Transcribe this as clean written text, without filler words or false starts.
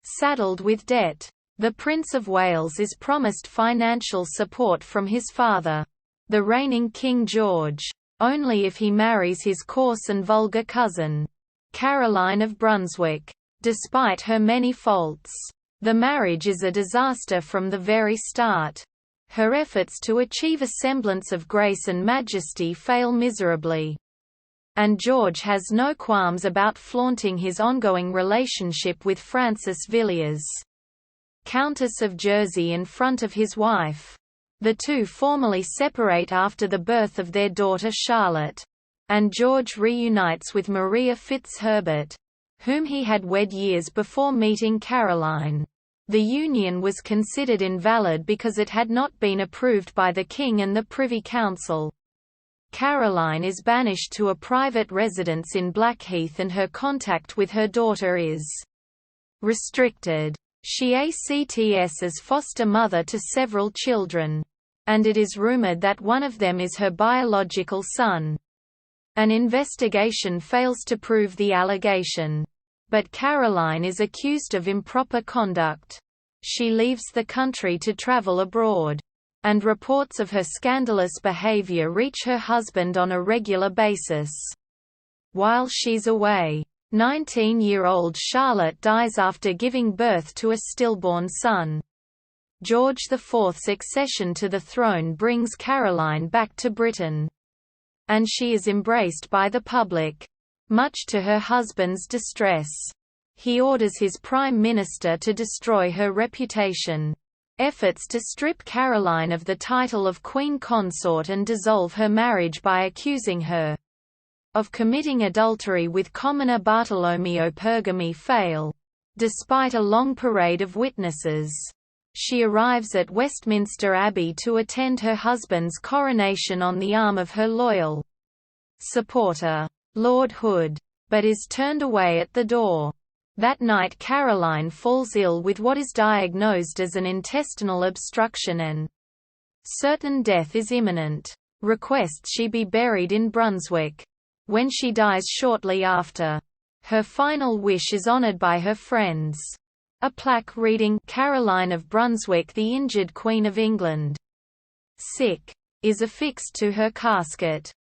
Saddled with debt, the Prince of Wales is promised financial support from his father, the reigning King George, only if he marries his coarse and vulgar cousin, Caroline of Brunswick. Despite her many faults, the marriage is a disaster from the very start. Her efforts to achieve a semblance of grace and majesty fail miserably. And George has no qualms about flaunting his ongoing relationship with Frances Villiers, Countess of Jersey, in front of his wife. The two formally separate after the birth of their daughter Charlotte, and George reunites with Maria Fitzherbert, whom he had wed years before meeting Caroline. The union was considered invalid because it had not been approved by the king and the Privy Council. Caroline is banished to a private residence in Blackheath and her contact with her daughter is restricted. She acts as foster mother to several children, and it is rumored that one of them is her biological son. An investigation fails to prove the allegation, but Caroline is accused of improper conduct. She leaves the country to travel abroad, and reports of her scandalous behavior reach her husband on a regular basis. While she's away, 19-year-old Charlotte dies after giving birth to a stillborn son. George IV's accession to the throne brings Caroline back to Britain, and she is embraced by the public, much to her husband's distress. He orders his prime minister to destroy her reputation. Efforts to strip Caroline of the title of queen consort and dissolve her marriage by accusing her of committing adultery with commoner Bartolomeo Pergami fail. Despite a long parade of witnesses, she arrives at Westminster Abbey to attend her husband's coronation on the arm of her loyal supporter, Lord Hood, but is turned away at the door. That night Caroline falls ill with what is diagnosed as an intestinal obstruction and certain death is imminent. Requests she be buried in Brunswick. When she dies shortly after, her final wish is honoured by her friends. A plaque reading, "Caroline of Brunswick, the injured Queen of England," is affixed to her casket.